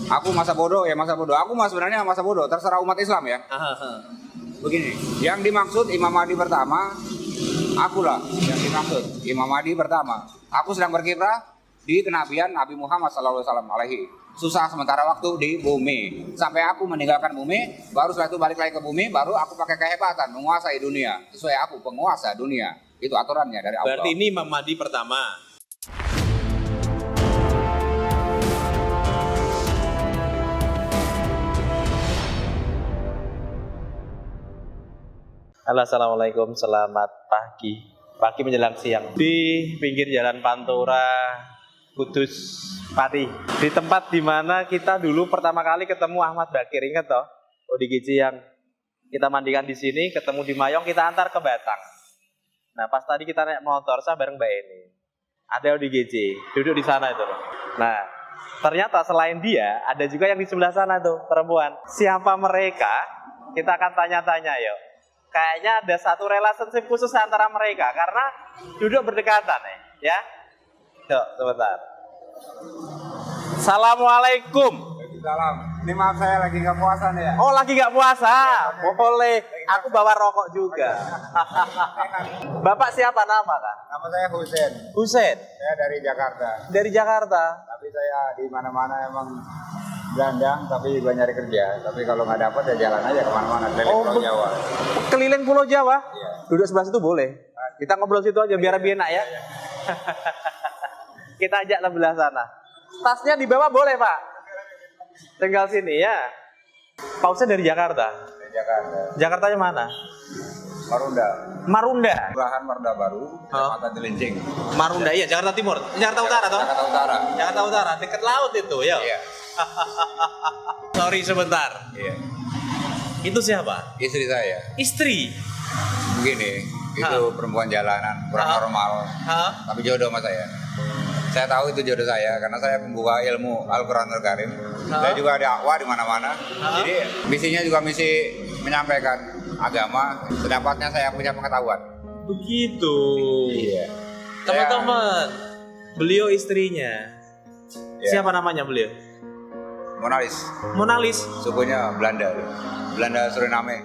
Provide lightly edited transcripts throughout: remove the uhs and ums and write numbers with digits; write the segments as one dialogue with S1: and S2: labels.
S1: Aku masa bodoh ya masa bodoh. Aku sebenarnya masa bodoh, terserah umat Islam ya. Begini, yang dimaksud Imam Mahdi pertama, akulah yang dimaksud Imam Mahdi pertama. Aku sedang berkiprah di kenabian Nabi Muhammad SAW alaihi. Susah sementara waktu di bumi. Sampai aku meninggalkan bumi, baru setelah itu balik lagi ke bumi, baru aku pakai kehebatan menguasai dunia. Sesuai aku penguasa dunia. Itu aturannya dari Allah.
S2: Berarti ini Imam Mahdi pertama. Halo, assalamualaikum, selamat pagi menjelang siang di pinggir jalan Pantura, Kudus, Pati, di tempat dimana kita dulu pertama kali ketemu Ahmad Bakir, ingat toh? ODGJ yang kita mandikan di sini, ketemu di Mayong, kita antar ke Batang. Nah, pas tadi kita naik motor saya bareng Mbak Eni, ada ODGJ duduk di sana itu loh. Nah, ternyata selain dia ada juga yang di sebelah sana tuh perempuan. Siapa mereka? Kita akan tanya-tanya yuk. Kayaknya ada satu relationship khusus antara mereka karena duduk berdekatan ya. Yuk, sebentar. Assalamualaikum.
S1: Salam. Ini maaf saya lagi nggak puasa nih ya.
S2: Oh, lagi nggak puasa? Boleh. Aku bawa rokok juga. Bapak siapa nama Kak?
S1: Nama saya Husein.
S2: Husein.
S1: Saya dari Jakarta.
S2: Dari Jakarta.
S1: Tapi saya di mana-mana emang gelandang, tapi juga nyari kerja. Tapi kalau nggak dapat ya jalan aja kemana-mana. Keliling Pulau Jawa.
S2: Keliling Pulau Jawa?
S1: Iya.
S2: Duduk sebelah situ boleh. Kita ngobrol situ aja biar lebih enak ya. Kita ajak sebelah sana. Tasnya dibawa boleh Pak? Tinggal sini ya. Pak Husein dari Jakarta.
S1: Dari Jakarta.
S2: Jakartanya mana?
S1: Marunda.
S2: Marunda.
S1: Kelurahan Marunda Baru, Kecamatan Cilincing.
S2: Marunda iya, Jakarta Timur. Jakarta Utara toh?
S1: Jakarta Utara.
S2: Jakarta Utara, dekat laut itu ya.
S1: Iya.
S2: Sorry sebentar.
S1: Iya.
S2: Itu siapa?
S1: Istri saya.
S2: Istri.
S1: Begini, itu perempuan jalanan, kurang normal. Tapi jodoh sama saya. Saya tahu itu jodoh saya karena saya membuka ilmu Al-Qur'anul Karim. Saya juga dakwah di mana-mana. Jadi misinya juga misi menyampaikan agama. Sedapatnya saya punya pengetahuan.
S2: Begitu.
S1: Iya.
S2: Teman-teman, beliau istrinya.
S1: Iya.
S2: Siapa namanya beliau?
S1: Monalis.
S2: Monalis.
S1: Sukunya Belanda. Belanda Suriname.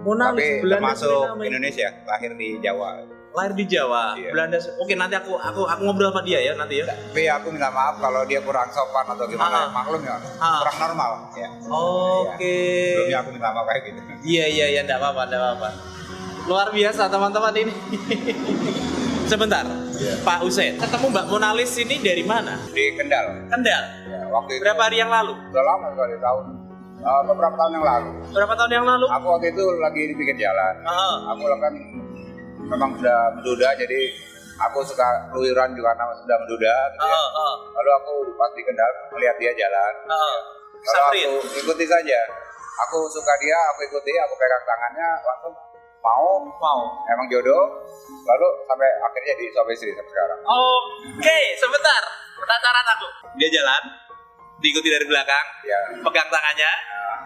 S2: Monalis
S1: Tapi
S2: Belanda
S1: termasuk
S2: Suriname.
S1: Indonesia, lahir di Jawa.
S2: Lahir di Jawa.
S1: Iya.
S2: Belanda. Oke, nanti aku ngobrol sama dia ya nanti ya.
S1: Tapi aku minta maaf kalau dia kurang sopan atau gimana. Maklum ya, kurang normal. Ya.
S2: Oke.
S1: Sebelumnya aku minta maaf kayak gitu.
S2: Iya, enggak apa-apa. Luar biasa teman-teman ini. Sebentar.
S1: Iya.
S2: Pak Husein, ketemu Mbak Monalis ini dari mana?
S1: Di Kendal.
S2: Kendal.
S1: Ya, waktu itu
S2: Berapa hari yang lalu?
S1: udah lama sekali tahun. Beberapa tahun yang lalu.
S2: Berapa tahun yang lalu?
S1: Aku waktu itu lagi di pinggir jalan. Aku kan memang sudah menduda, jadi aku suka keluyuran juga karena sudah menduda. Gitu ya. Lalu aku pas di Kendal melihat dia jalan. Lalu
S2: Samrin.
S1: aku ikuti saja. Aku suka dia, aku ikuti, aku pegang tangannya, langsung mau. Emang jodoh. Lalu sampai akhirnya di suami istri sampai sekarang.
S2: Oke, sebentar. Penasaran aku. Dia jalan, diikuti dari belakang,
S1: Ya,
S2: pegang tangannya.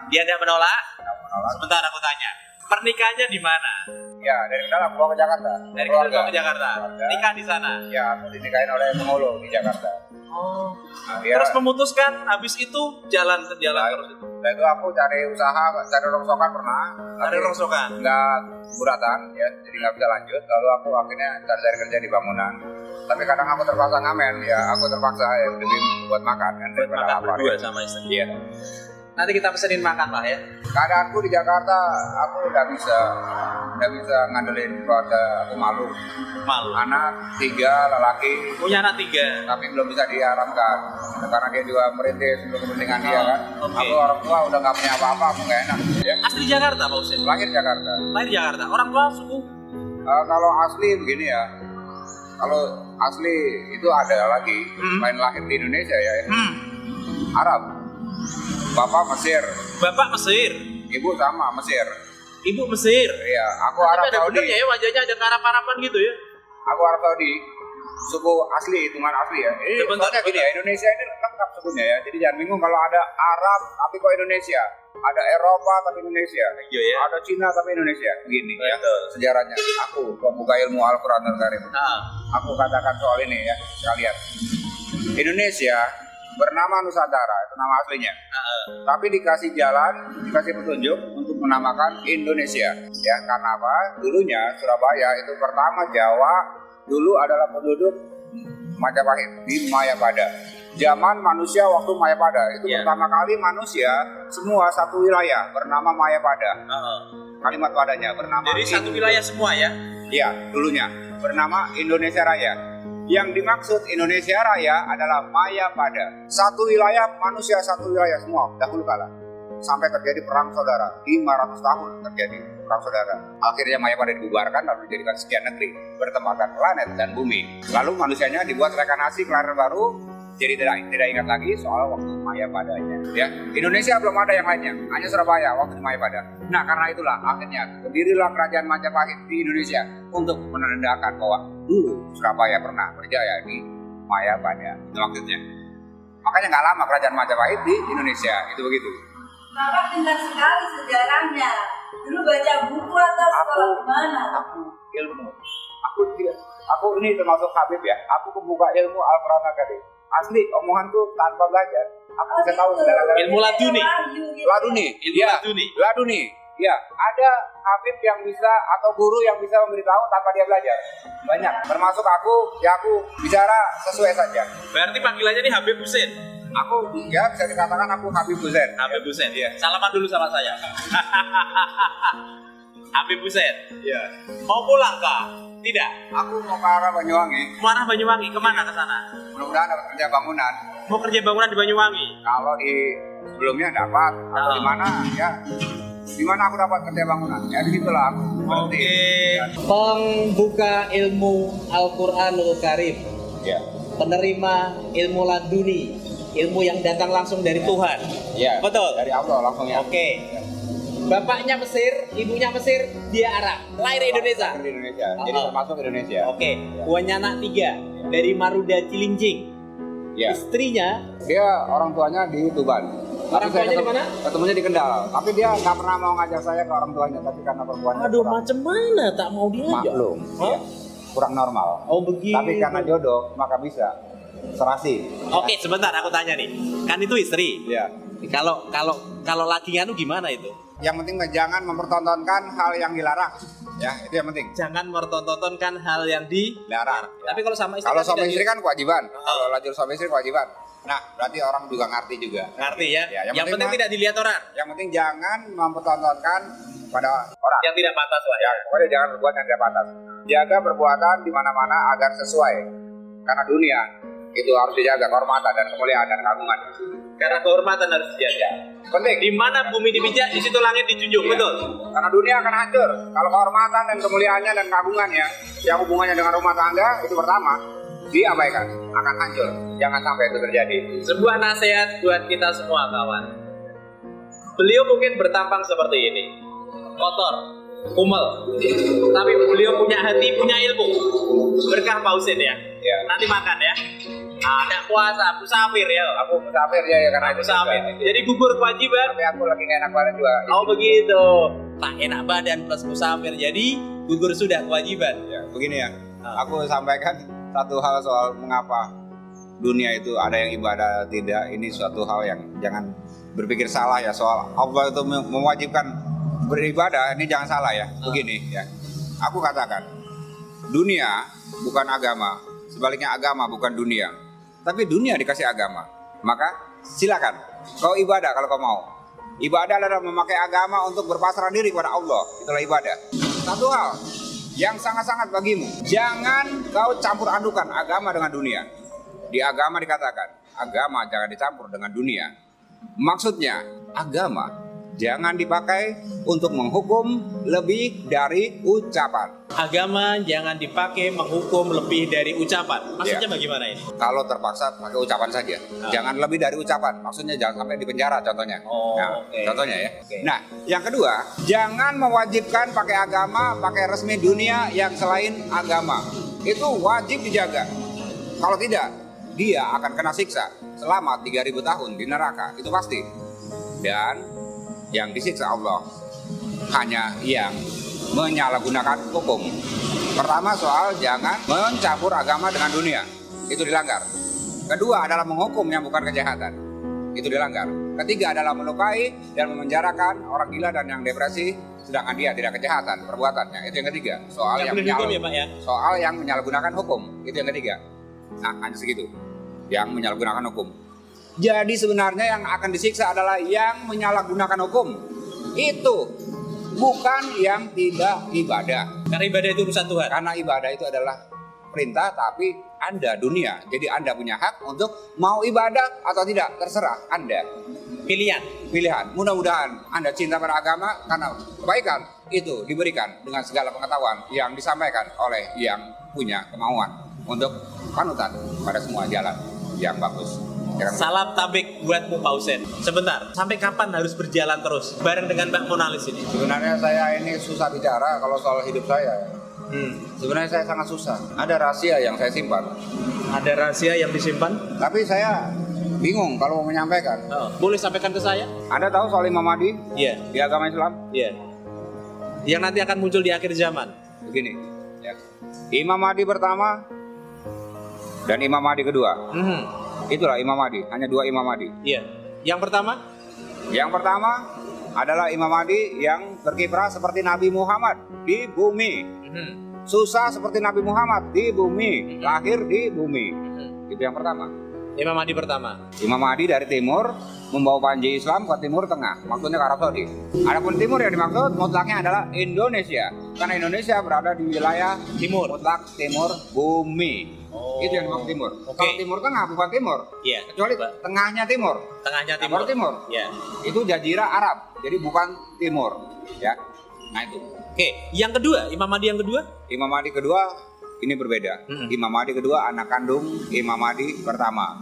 S2: Dia tidak menolak.
S1: aku menolak.
S2: Sebentar aku tanya. Pernikahannya di mana?
S1: Ya, dari Kendal aku bawa ke Jakarta.
S2: Dari
S1: Keluarga.
S2: Kendal ke Jakarta.
S1: Keluarga.
S2: Nikah di sana.
S1: Ya, aku dinikahin oleh pengolo di Jakarta. Nah, dia,
S2: Terus memutuskan habis itu jalan terus itu.
S1: Setelah itu aku cari usaha, cari rongsokan pernah.
S2: Ada rongsokan.
S1: Nggak buratan ya, jadi nggak bisa lanjut. Lalu aku akhirnya cari kerja di bangunan. Tapi kadang aku terpaksa ngamen ya, aku terpaksa ya demi buat makan kan daripada
S2: Makan
S1: lapar.
S2: berdua
S1: Ya.
S2: sama istri.
S1: Iya.
S2: Nanti kita pesenin makan lah ya.
S1: Keadaanku di Jakarta, aku nggak bisa ngandelin keluarga, aku malu.
S2: Malu.
S1: Anak 3 lelaki,
S2: Punya anak 3.
S1: tapi belum bisa diharapkan karena dia juga merintis untuk kepentingan dia kan.
S2: Oke.
S1: Aku orang tua udah nggak punya apa-apa, aku nggak enak. Ya.
S2: Asli Jakarta Pak Husein.
S1: Lahir Jakarta.
S2: Lahir Jakarta. Orang tua suku.
S1: Kalau asli begini ya, kalau asli itu ada lagi, lain lahir di Indonesia ya, Arab. Bapak Mesir,
S2: Bapak Mesir.
S1: ibu sama Mesir.
S2: Ibu Mesir.
S1: Iya, aku
S2: Tapi
S1: Arab
S2: ada
S1: Saudi.
S2: benernya ya wajahnya ada karap-karapan gitu ya.
S1: Aku Arab Saudi. Suku asli, hitungan asli ya. Ini
S2: Bentar,
S1: soalnya gini ya, Indonesia ini lengkap sukunya ya. Jadi jangan bingung kalau ada Arab tapi kok Indonesia. Ada Eropa tapi Indonesia.
S2: Iya ya.
S1: Ada Cina tapi Indonesia. Begini ya.
S2: Betul.
S1: Sejarahnya. Aku membuka ilmu Al-Qur'anul Karim.
S2: Nah,
S1: Aku katakan soal ini ya, sekalian. Indonesia bernama Nusantara, itu nama aslinya. Tapi dikasih jalan, dikasih petunjuk untuk menamakan Indonesia. Ya, karena apa? Dulunya Surabaya itu pertama Jawa dulu adalah penduduk Majapahit di Mayapada. Zaman manusia waktu Mayapada itu pertama kali manusia semua satu wilayah bernama Mayapada. Kalimat padanya bernama.
S2: Jadi satu wilayah semua ya?
S1: Iya, dulunya bernama Indonesia Raya. Yang dimaksud Indonesia Raya adalah Mayapada. Satu wilayah manusia satu wilayah semua dahulu kala. Sampai terjadi perang saudara, 500 tahun terjadi perang saudara. Akhirnya Mayapada dibubarkan lalu dijadikan sekian negeri bertempatan planet dan bumi. Lalu manusianya dibuat rekanasi kelahiran baru, jadi tidak ingat lagi soal waktu Mayapadanya. Ya, Indonesia belum ada yang lainnya, hanya Surabaya waktu di Mayapada. Nah, karena itulah akhirnya berdirilah kerajaan Majapahit di Indonesia untuk menandakan bahwa dulu Surabaya pernah berjaya di Mayapada. Itu maksudnya. Makanya nggak lama kerajaan Majapahit di Indonesia, itu begitu.
S3: Bapak pintar sekali sejarahnya. Dulu baca buku atau sekolah di mana?
S1: Aku ilmu. Aku ini termasuk Habib ya. Aku pembuka ilmu Al-Quran Akademi. Asli, omonganku tanpa belajar. Aku bisa tahu segala-galanya.
S2: Ilmu laduni.
S1: Laduni.
S2: Ilmu
S1: Ya,
S2: laduni.
S1: laduni. Ya, ada Habib yang bisa atau guru yang bisa memberitahu tanpa dia belajar. Banyak. Termasuk aku, ya aku bicara sesuai saja.
S2: Berarti panggilannya ini Habib Husein.
S1: Aku ya bisa dikatakan aku Habib Husein.
S2: Habib Husein, ya. Salaman dulu sama saya. Habib Husein.
S1: Iya.
S2: Mau pulang kah? Tidak.
S1: Aku mau ke arah Banyuwangi.
S2: Mana Banyuwangi? Kemana ke sana?
S1: Mudah-mudahan dapat kerja bangunan.
S2: Mau kerja bangunan di Banyuwangi.
S1: Kalau di sebelumnya dapat atau di mana ya? Di mana aku dapat kerja bangunan? Ya di situlah aku.
S2: Oke.
S4: Pembuka ilmu Al-Quranul Karim,
S1: Ya.
S4: penerima ilmu laduni, ilmu yang datang langsung dari Tuhan.
S1: Ya.
S4: Betul?
S1: Dari Allah langsung ya.
S4: Oke. Bapaknya Mesir, ibunya Mesir, dia Arab. Lahir Indonesia.
S1: Di Indonesia. Jadi termasuk Indonesia.
S4: Oke. Punya anak 3 dari Maruda Cilincing.
S1: Ya.
S4: Istrinya,
S1: Dia orang tuanya di Tuban.
S4: Orang
S1: Tapi saya
S4: tuanya di mana?
S1: Ketemunya di Kendal. Tapi dia nggak pernah mau ngajak saya ke orang tuanya. Tapi karena perempuannya
S4: aduh
S1: kurang
S4: macam mana tak mau diajak?
S1: maklum.
S4: Hah?
S1: Ya. Kurang normal.
S4: Oh begitu.
S1: Tapi karena jodoh maka bisa serasi.
S2: Oke, sebentar aku tanya nih. Kan itu istri.
S1: Ya.
S2: Kalau laki nganu gimana itu?
S1: Yang penting jangan mempertontonkan hal yang dilarang. Ya, itu yang penting.
S2: Jangan mempertontonkan hal yang
S1: Dilarang. Ya.
S2: Tapi kalau sama istri
S1: Kalau
S2: kan
S1: suami
S2: tidak
S1: istri kan kewajiban. Kalau lajur suami istri kewajiban. Nah, berarti orang juga ngerti juga.
S2: ngerti ya.
S1: Ya,
S2: yang penting
S1: mah-
S2: tidak dilihat orang.
S1: Yang penting jangan mempertontonkan pada orang.
S2: Yang tidak pantas lah
S1: Ya,
S2: ya.
S1: pokoknya jangan berbuat yang tidak pantas. Jaga perbuatan di mana-mana agar sesuai. Karena dunia itu harus dijaga kehormatan dan kemuliaan dan keagungan.
S2: Karena kehormatan harus dijaga.
S1: Penting.
S2: Di mana bumi dipijak, di situ langit dijunjung,
S1: Iya.
S2: betul?
S1: Karena dunia akan hancur. Kalau kehormatan dan kemuliaannya dan keagungannya yang hubungannya dengan rumah tangga itu pertama diabaikan, akan hancur. Jangan sampai itu terjadi.
S2: Sebuah nasihat buat kita semua kawan. Beliau mungkin bertampang seperti ini, kotor, kumel, tapi beliau punya hati, punya ilmu. Berkah Pak Husein ya.
S1: Ya.
S2: Nanti makan ya. Ada puasa, musafir ya.
S1: Aku musafir ya karena itu
S2: Musafir.
S1: juga.
S2: Jadi gugur kewajiban.
S1: Tapi aku lagi gak enak badan juga.
S2: Oh begitu. Tak enak badan plus musafir. Jadi gugur sudah kewajiban.
S1: Ya, begini ya. Aku sampaikan satu hal soal mengapa dunia itu ada yang ibadah tidak. Ini suatu hal yang jangan berpikir salah ya soal Allah itu mewajibkan beribadah. Ini jangan salah ya. Begini ya. Aku katakan dunia bukan agama. Sebaliknya agama bukan dunia. Tapi dunia dikasih agama. Maka silakan kau ibadah kalau kau mau. Ibadah adalah memakai agama untuk berpasrah diri kepada Allah. Itulah ibadah. Satu hal yang sangat-sangat bagimu, jangan kau campur adukan agama dengan dunia. Di agama dikatakan, agama jangan dicampur dengan dunia. Maksudnya, agama jangan dipakai untuk menghukum lebih dari ucapan.
S2: Agama jangan dipakai menghukum lebih dari ucapan. Maksudnya
S1: Ya.
S2: bagaimana ini?
S1: Kalau terpaksa pakai ucapan saja. Jangan lebih dari ucapan. Maksudnya jangan sampai di penjara contohnya.
S2: Oh,
S1: Nah,
S2: oke.
S1: contohnya ya.
S2: Oke.
S1: Nah, yang kedua, jangan mewajibkan pakai agama, pakai resmi dunia yang selain agama. Itu wajib dijaga. Kalau tidak, dia akan kena siksa selama 3.000 tahun di neraka. Itu pasti. Dan yang disiksa Allah hanya yang menyalahgunakan hukum. Pertama soal jangan mencampur agama dengan dunia. Itu dilanggar. Kedua adalah menghukum yang bukan kejahatan. Itu dilanggar. Ketiga adalah melukai dan memenjarakan orang gila dan yang depresi, sedangkan dia tidak kejahatan perbuatannya. Itu yang ketiga. Soal yang soal yang menyalahgunakan hukum. Itu yang ketiga. Nah, hanya segitu. Yang menyalahgunakan hukum. Jadi sebenarnya yang akan disiksa adalah yang menyalahgunakan hukum. Itu bukan yang tidak ibadah.
S4: Karena ibadah itu urusan Tuhan.
S1: Karena ibadah itu adalah perintah, tapi Anda dunia. Jadi Anda punya hak untuk mau ibadah atau tidak, terserah Anda. Pilihan. Mudah-mudahan Anda cinta pada agama karena kebaikan itu diberikan dengan segala pengetahuan yang disampaikan oleh yang punya kemauan untuk panutan pada semua jalan yang bagus.
S2: Salam tabik buatmu Pak Husein. Sebentar, sampai kapan harus berjalan terus bareng dengan Mbak Monalis ini?
S1: Sebenarnya saya ini susah bicara kalau soal hidup saya. Sebenarnya saya sangat susah. Ada rahasia yang saya simpan.
S2: Ada rahasia yang disimpan?
S1: Tapi saya bingung kalau mau menyampaikan.
S2: Boleh sampaikan ke saya?
S1: Anda tahu soal Imam Mahdi?
S2: Iya.
S1: Di agama Islam?
S2: Iya. Yang nanti akan muncul di akhir zaman.
S1: Begini, ya. Imam Mahdi pertama dan Imam Mahdi kedua. Itulah Imam Mahdi, hanya dua Imam Mahdi.
S2: Iya. Yang pertama?
S1: Yang pertama adalah Imam Mahdi yang berkiprah seperti Nabi Muhammad di bumi. Susah seperti Nabi Muhammad di bumi, lahir di bumi. Itu yang pertama.
S2: Imam Mahdi pertama.
S1: Imam Mahdi dari timur membawa panji Islam ke timur tengah, maksudnya ke Arab Saudi. Adapun timur yang dimaksud mutlaknya adalah Indonesia, karena Indonesia berada di wilayah
S2: Timur.
S1: mutlak timur bumi. Itu yang dimaksud timur. Kalau timur tengah bukan timur, kecuali tengahnya timur.
S2: Tengahnya
S1: timur. Timur.
S2: Ya.
S1: Itu jazirah Arab, jadi bukan timur. Ya, nah itu.
S2: Oke, yang kedua, Imam Mahdi yang kedua?
S1: Imam Mahdi kedua ini berbeda. Imam Mahdi kedua anak kandung Imam Mahdi pertama.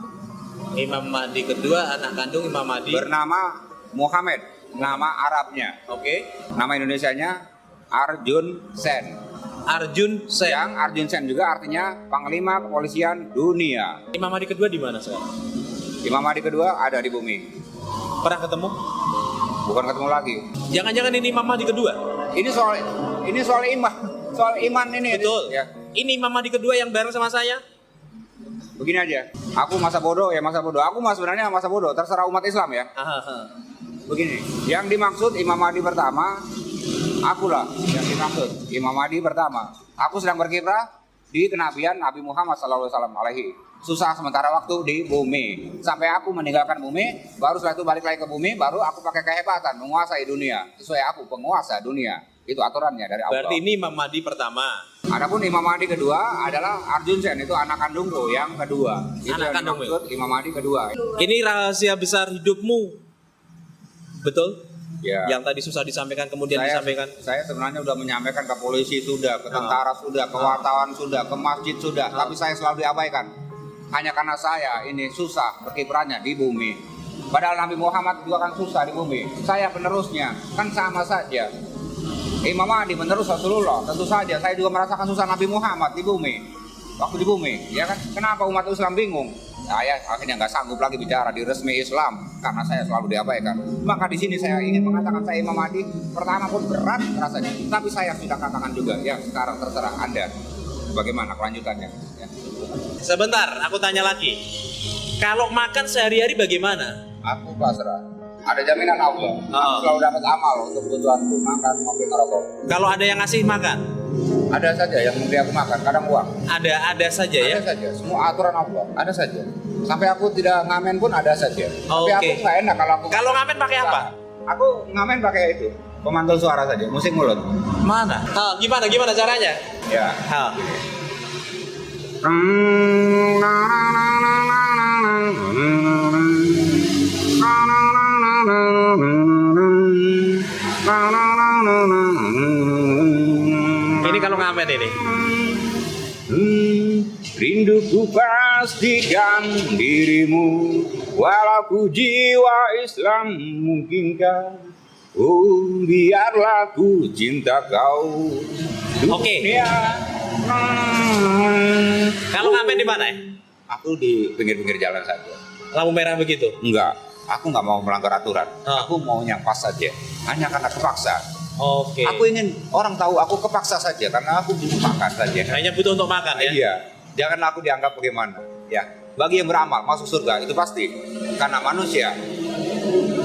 S2: Imam Mahdi kedua anak kandung Imam Mahdi
S1: Bernama Muhammad, nama Arabnya.
S2: Oke.
S1: Nama Indonesianya Arjun Sen.
S2: Arjun Sen.
S1: Yang Arjun Sen juga artinya Panglima Kepolisian Dunia.
S2: Imam Mahdi kedua di mana sekarang?
S1: Imam Mahdi kedua ada di bumi.
S2: Pernah ketemu?
S1: Bukan ketemu lagi.
S2: Jangan-jangan ini Imam Mahdi kedua?
S1: Ini soal iman. Soal iman ini.
S2: Betul.
S1: Ya.
S2: Ini Imam Mahdi kedua yang bareng sama saya?
S1: Begini aja. Aku masa bodoh ya masa bodoh. Aku sebenarnya masa bodoh. Terserah umat Islam ya. Begini. Yang dimaksud Imam Mahdi pertama, akulah yang dimaksud Imam Mahdi pertama. Aku sedang berkiprah di kenabian Nabi Muhammad SAW alaihi. Susah sementara waktu di bumi. Sampai aku meninggalkan bumi, baru setelah itu balik lagi ke bumi, baru aku pakai kehebatan menguasai dunia. Sesuai aku penguasa dunia. Itu aturannya dari Allah.
S2: Berarti ini Imam Mahdi pertama.
S1: Adapun Imam Mahdi kedua adalah Arjun Sen, itu anak kandungku yang kedua. Itu
S2: Anak
S1: yang
S2: kandungmu.
S1: dimaksud Imam Mahdi kedua.
S2: Ini rahasia besar hidupmu. Betul?
S1: Ya.
S2: Yang tadi susah disampaikan kemudian disampaikan.
S1: Saya sebenarnya sudah menyampaikan ke polisi sudah, ke tentara sudah, ke wartawan sudah, ke masjid sudah, tapi saya selalu diabaikan. Hanya karena saya ini susah berkiprahnya di bumi. Padahal Nabi Muhammad juga kan susah di bumi. Saya penerusnya, kan sama saja. Imam Mahdi menerus Rasulullah, tentu saja saya juga merasakan susah Nabi Muhammad di bumi. Waktu di bumi, ya kan? Kenapa umat Islam bingung? Saya akhirnya nggak sanggup lagi bicara di resmi Islam karena saya selalu diabaikan. Maka di sini saya ingin mengatakan saya Imam Mahdi pertama pun berat rasanya, tapi saya sudah katakan juga ya sekarang terserah Anda bagaimana kelanjutannya. Ya.
S2: Sebentar, aku tanya lagi. Kalau makan sehari-hari bagaimana?
S1: Aku pasrah. Ada jaminan Allah. Aku selalu dapat amal untuk kebutuhanku makan, ngopi, ngerokok.
S2: Kalau ada yang ngasih makan?
S1: Ada saja yang memberi aku makan, kadang uang.
S2: Ada saja ya?
S1: Ada saja, semua aturan Allah, ada saja. Sampai aku tidak ngamen pun ada saja. Tapi
S2: Oke.
S1: aku nggak enak kalau aku.
S2: Kalau ngamen pakai apa?
S1: Aku ngamen pakai itu, pemantul suara saja, musik mulut.
S2: Mana? Gimana caranya?
S1: Ya.
S2: Ini kalau ngamen ini.
S1: Rinduku pastikan dirimu, walau ku jiwa Islam mungkinkah. Oh, biarlah ku cinta kau.
S2: Oke. Kalau ngamen di mana?
S1: Aku di pinggir-pinggir jalan saja.
S2: Lampu merah begitu?
S1: Enggak, aku nggak mau melanggar aturan.
S2: Oh.
S1: Aku mau yang pas saja, hanya karena kepaksa.
S2: Oke.
S1: Aku ingin orang tahu aku kepaksa saja karena aku butuh makan saja.
S2: Hanya butuh untuk makan ya?
S1: Iya, jangan aku dianggap bagaimana. Ya, Bagi yang beramal masuk surga itu pasti. Karena manusia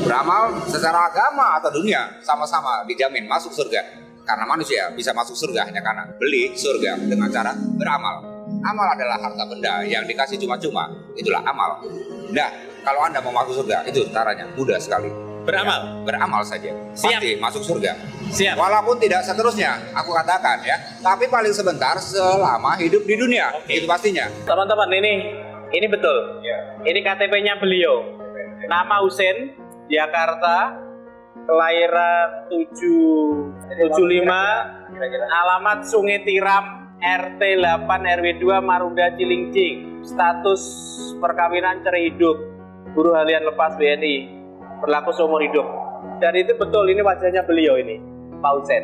S1: beramal secara agama atau dunia sama-sama dijamin masuk surga. Karena manusia bisa masuk surga hanya karena beli surga dengan cara beramal. Amal adalah harta benda yang dikasih cuma-cuma. Itulah amal. Nah, kalau Anda mau masuk surga, itu caranya mudah sekali.
S2: Beramal?
S1: Ya, beramal saja.
S2: Siap.
S1: Pasti masuk surga.
S2: Siap.
S1: Walaupun tidak seterusnya, aku katakan ya. Tapi paling sebentar selama hidup di dunia.
S2: Oke.
S1: Itu pastinya.
S2: Teman-teman, ini betul.
S1: Ya.
S2: Ini KTP-nya beliau. Nama Husein, Jakarta, kelahiran 775, alamat Sungai Tiram, RT 8 RW 2 Marunda Cilincing, status perkawinan cerai hidup, buruh harian lepas BNI, berlaku seumur hidup. Dan itu betul, ini wajahnya beliau ini, Pak Husein.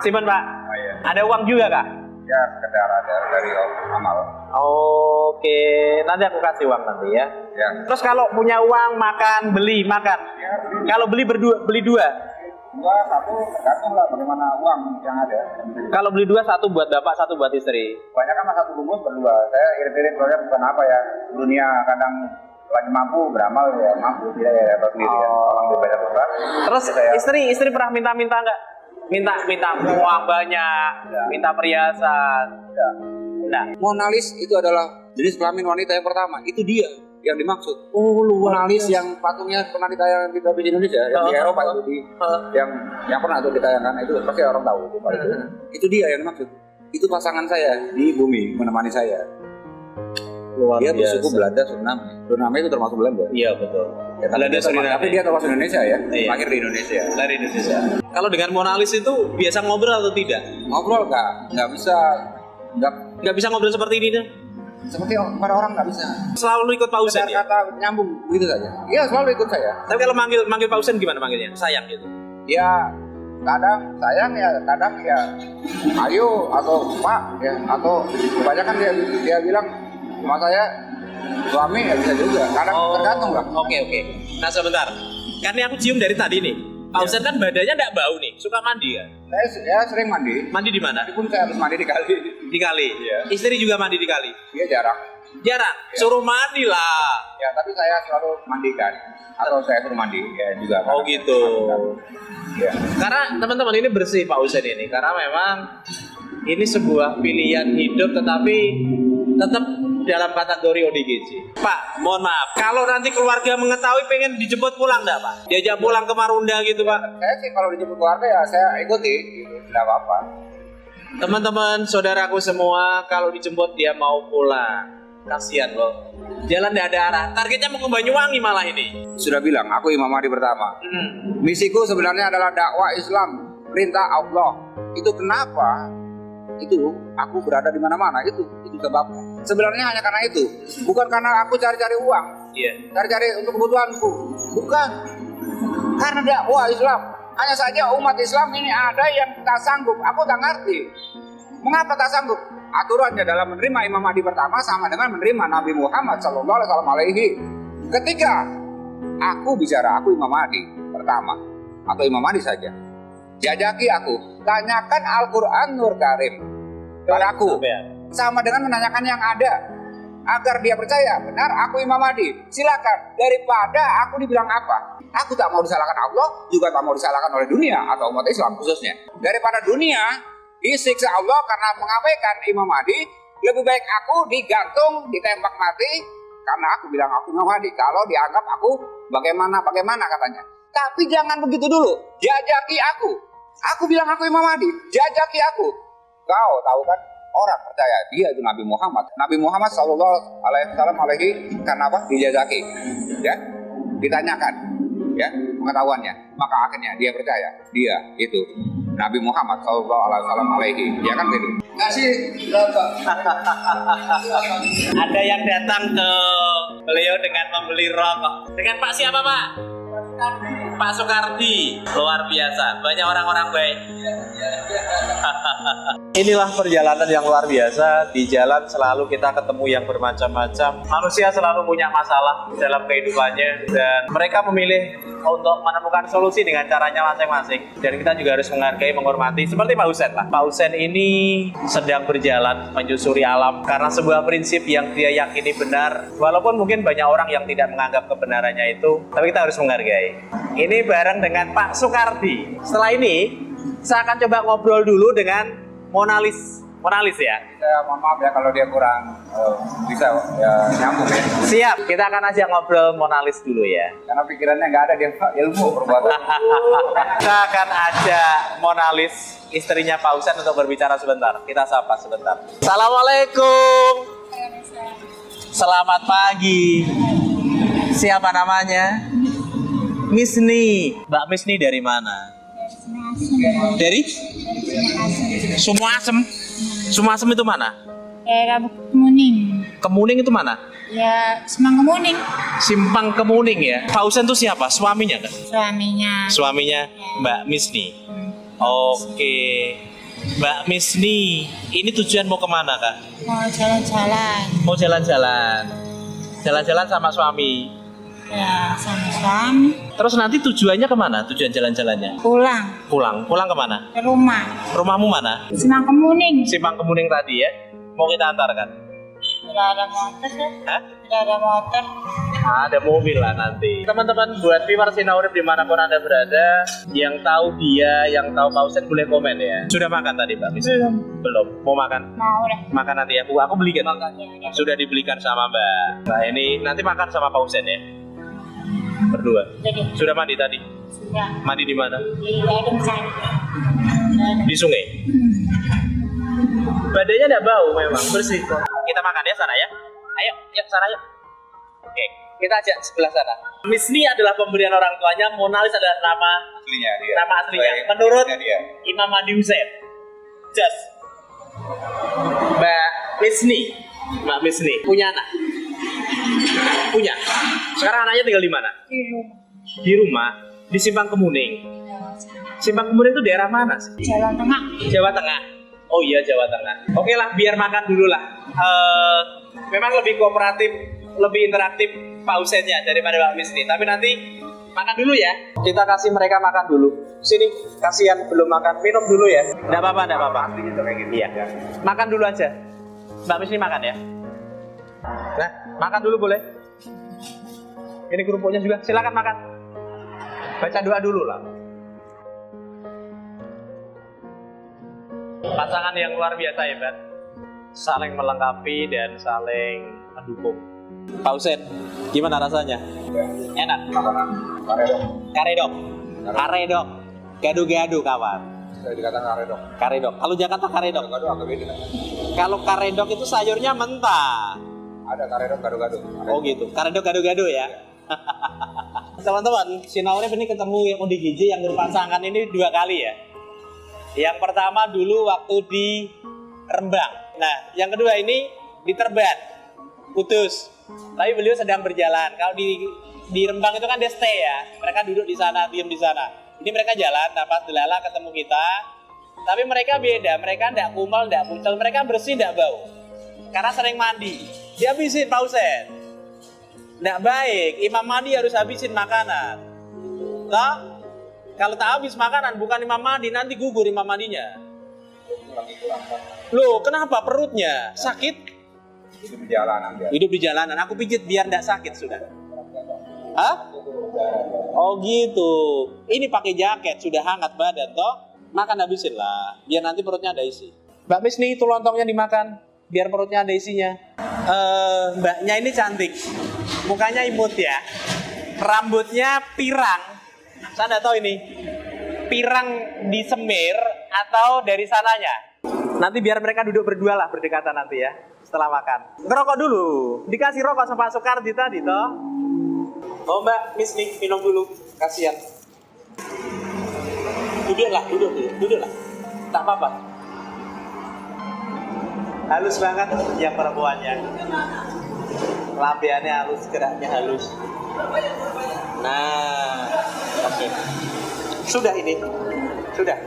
S2: Simpen Pak,
S1: iya.
S2: ada uang juga Kak?
S1: Ya, sekedar ada dari amal.
S2: Oke, nanti aku kasih uang nanti ya.
S1: Ya.
S2: Terus kalau punya uang makan, beli makan. Kalau beli beli dua.
S1: Dua, satu, tergantung lah bagaimana uang yang ada.
S2: Kalau beli dua, satu buat bapak, satu buat istri.
S1: Banyak kan satu bungkus berdua. Saya irit-irit soalnya bukan apa ya. Dunia kadang lagi mampu beramal ya mampu tidak ya atau sendiri ya. Orang banyak besar.
S2: Terus
S1: Saya,
S2: istri pernah minta nggak? Minta uang banyak, minta perhiasan. Nah,
S1: Monalis itu adalah jenis kelamin wanita yang pertama. Itu dia yang dimaksud.
S2: oh luar
S1: Monalis yang patungnya pernah ditayangkan di televisi Indonesia, yang di Eropa itu yang pernah itu ditayangkan itu pasti orang tahu itu. Itu dia yang dimaksud. Itu pasangan saya di bumi menemani saya.
S2: luar
S1: Dia
S2: biasa.
S1: bersuku Belanda, Suriname itu termasuk Belanda.
S2: Iya betul.
S1: Ya,
S2: Belanda, Suriname.
S1: tapi dia termasuk Indonesia ya,
S2: Iya.
S1: lahir di Indonesia.
S2: Dari Indonesia. Kalau dengan Monalis itu biasa ngobrol atau tidak?
S1: Ngobrol nggak bisa, nggak
S2: Nggak bisa ngobrol seperti ini tuh?
S1: seperti pada orang nggak bisa.
S2: Selalu ikut Pak Husein ya?
S1: Kata nyambung gitu saja. Iya selalu ikut saya.
S2: Tapi kalau manggil Pak Husein gimana manggilnya? Sayang gitu.
S1: Ya kadang sayang ya, kadang ya ayo atau Pak ya, atau kebanyakan dia bilang sama saya suami ya bisa juga. Kadang tergantung lah.
S2: Oke. Nah sebentar. Karena aku cium dari tadi nih. Pak Husein kan badannya nggak bau nih, suka mandi kan?
S1: Saya sering mandi.
S2: Mandi di mana?
S1: Meskipun saya harus mandi di kali.
S2: Di kali.
S1: Iya.
S2: Istri juga mandi di kali.
S1: Dia jarang.
S2: Jarang. Suruh mandi lah.
S1: Ya tapi saya selalu mandikan atau saya suruh mandi ya juga.
S2: Oh gitu.
S1: Ya.
S2: Karena teman-teman ini bersih Pak Husein ini, karena memang ini sebuah pilihan hidup tetapi tetap dalam kategori ODGJ. Pak, mohon maaf, kalau nanti keluarga mengetahui pengen dijemput pulang enggak Pak? Diajak pulang ke Marunda gitu Pak?
S1: Saya sih kalau dijemput keluarga ya saya ikuti, gitu. Tidak apa-apa.
S2: Teman-teman, saudaraku semua, kalau dijemput dia mau pulang. Kasihan loh. Jalan tidak ada arah. Targetnya mau ke Banyuwangi malah ini.
S1: Sudah bilang, aku Imam Mahdi pertama. Misiku sebenarnya adalah dakwah Islam, perintah Allah. Itu kenapa? Itu aku berada di mana-mana. Itu sebabnya. Sebenarnya hanya karena itu, bukan karena aku cari-cari uang,
S2: Iya.
S1: cari-cari untuk kebutuhanku, bukan. Karena dakwah Islam. Hanya saja umat Islam ini ada yang tak sanggup. Aku tak ngerti. Mengapa tak sanggup? Aturannya dalam menerima Imam Mahdi pertama sama dengan menerima Nabi Muhammad SAW. Ketika aku bicara, aku Imam Mahdi pertama atau Imam Mahdi saja, jajaki aku, tanyakan Al-Quran Nur Karim padaku, sama dengan menanyakan yang ada, agar dia percaya benar aku Imam Mahdi. Silakan, daripada aku dibilang apa, aku tak mau disalahkan Allah, juga tak mau disalahkan oleh dunia atau umat Islam khususnya. Daripada dunia disiksa Allah karena mengabaikan Imam Mahdi, lebih baik aku digantung, ditembak mati karena aku bilang aku Imam Mahdi. Kalau dianggap aku bagaimana katanya. Tapi jangan begitu dulu, jajaki aku. Aku bilang aku Imam Mahdi, jajaki aku. Kau tahu kan, orang percaya dia itu Nabi Muhammad. Nabi Muhammad SAW karena apa? Dijajaki, ya, ditanyakan, ya, pengetahuannya. Maka akhirnya dia percaya, dia itu Nabi Muhammad SAW, ya kan gitu. Kasih berapa?
S2: Ada yang datang ke beliau dengan membeli rokok. Dengan Pak siapa Pak? Pak Soekardi, luar biasa. Banyak orang-orang baik. Inilah perjalanan yang luar biasa. Di jalan selalu kita ketemu yang bermacam-macam. Manusia selalu punya masalah dalam kehidupannya, dan mereka memilih untuk menemukan solusi dengan caranya masing-masing. Dan kita juga harus menghargai, menghormati. Seperti Pak Husen lah. Pak Husen ini sedang berjalan menyusuri alam karena sebuah prinsip yang dia yakini benar. Walaupun mungkin banyak orang yang tidak menganggap kebenarannya itu, tapi kita harus menghargai. Ini bareng dengan Pak Soekardi. Setelah ini, saya akan coba ngobrol dulu dengan Monalis ya.
S1: Saya mohon maaf ya kalau dia kurang bisa ya, nyambung ya.
S2: Siap, kita akan ajak ngobrol Monalis dulu ya.
S1: Karena pikirannya nggak ada dia ilmu perbuatan.
S2: Kita akan ajak Monalis, istrinya Pak Husen, untuk berbicara sebentar. Kita sapa sebentar. Assalamualaikum. Selamat pagi. Siapa namanya? Misni. Mbak Misni dari mana? Dari? Sumasem. Sumasem itu mana?
S5: Daerah Kemuning.
S2: Kemuning itu mana?
S5: Ya, Semang Kemuning.
S2: Simpang Kemuning ya. Pak Husen itu siapa? Suaminya kan?
S5: Suaminya.
S2: Suaminya Mbak Misni. Oke. Mbak Misni, ini tujuan mau kemana Kak?
S5: Mau jalan-jalan.
S2: Mau jalan-jalan. Jalan-jalan sama suami.
S5: Ya, sama suami.
S2: Terus nanti tujuannya kemana? Tujuan jalan-jalannya?
S5: Pulang
S2: Pulang. Pulang kemana?
S5: ke rumah.
S2: Rumahmu mana?
S5: Semang Kemuning.
S2: Simpang Kemuning tadi ya. Mau kita antarkan?
S5: Tidak ada motor ya?
S2: Hah?
S5: Tidak ada motor.
S2: Ada mobil lah nanti. Teman-teman, buat viewers Sinaurip dimanapun Anda berada, yang tahu dia, yang tahu Pak Husen, boleh komen ya. Sudah makan tadi Mbak Miss? Belum. Mau makan?
S5: Mau deh.
S2: Makan nanti ya. Aku belikan.
S5: Ya.
S2: Sudah dibelikan sama Mbak. Nah ini nanti makan sama Pak Husen ya. Berdua.
S5: Jadi,
S2: Sudah mandi tadi?
S5: sudah.
S2: Mandi di mana?
S5: Di ladang sana.
S2: Di sungai. Badannya tidak bau memang, bersih kok. Kita makan ya sana ya. Ayo, yuk sana yuk. Oke, kita ajak sebelah sana. Misni adalah pemberian orang tuanya, Monalis adalah nama
S1: Aslinya dia.
S2: nama aslinya. Menurut
S1: dia.
S2: Imam Mahdi Husein. Just. Mbak Misni punya anak? Punya. Sekarang anaknya tinggal di mana?
S5: Di rumah.
S2: Di rumah, di Simpang Kemuning. Simpang Kemuning itu daerah mana sih?
S5: Jalan Tengah.
S2: Jawa Tengah. Oh iya, Jawa Tengah. Oke lah, biar makan dulu lah. Memang lebih kooperatif, lebih interaktif Pak Husennya daripada Mbak Misni. Tapi nanti makan dulu ya. Kita kasih mereka makan dulu. Sini, kasihan belum makan. Minum dulu ya. Nggak apa-apa, nggak apa-apa. Iya. Makan dulu aja. Mbak Misni makan ya. Nah, makan dulu boleh. Ini kerupuknya juga. Silakan makan. Baca doa dulu lah. Pasangan yang luar biasa ya, Mbak. Saling melengkapi dan saling mendukung. Pak Husen, gimana rasanya? Enak? Karedok. Gado-gado kawan.
S1: Saya dikatakan karedok.
S2: Karedok. Kalau Jakarta karedok.
S1: Gado agak beda.
S2: Kalau karedok itu sayurnya mentah.
S1: Ada karedok gado-gado.
S2: Oh gitu. Karedok gado-gado ya. Teman-teman, Sinaurip ini ketemu yang ODGJ yang berpasangan ini 2 kali ya. Yang pertama dulu waktu di Rembang. Nah, yang kedua ini di Terban, Kudus. Tapi beliau sedang berjalan. Kalau di Rembang itu kan dia stay ya. Mereka duduk di sana, diam di sana. Ini mereka jalan, dapat delala ketemu kita. Tapi mereka beda. Mereka tidak kumal, tidak kuncel. Mereka bersih, tidak bau. Karena sering mandi. Dihabisin Pak Husen. Tidak baik. Imam Mahdi harus habisin makanan. Toh? Kalau tak habis makanan, bukan Imam Mahdi, nanti gugur Imam Mahdinya. Loh, kenapa perutnya? Sakit?
S1: Hidup di jalanan dia.
S2: Hidup di jalanan. Aku pijit biar tidak sakit sudah. Hah? Oh gitu. Ini pakai jaket, sudah hangat badan toh. Makan habisin lah, biar nanti perutnya ada isi. Mbak Miss nih, itu lontongnya dimakan, biar perutnya ada isinya. Mbaknya ini cantik, mukanya imut ya. Rambutnya pirang. Saya nggak tahu ini pirang di semir atau dari sananya. Nanti biar mereka duduk berdua lah, berdekatan nanti ya. Setelah makan, ngerokok dulu. Dikasih rokok sama Pak Soekardi tadi toh. Oh Mbak Miss nih, minum dulu. Kasihan. Duduklah. Tak apa-apa. Halus banget yang perempuannya. Lampiannya halus, geraknya halus. Nah, Sudah ini. Sudah.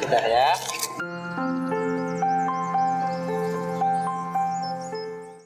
S2: Sudah ya.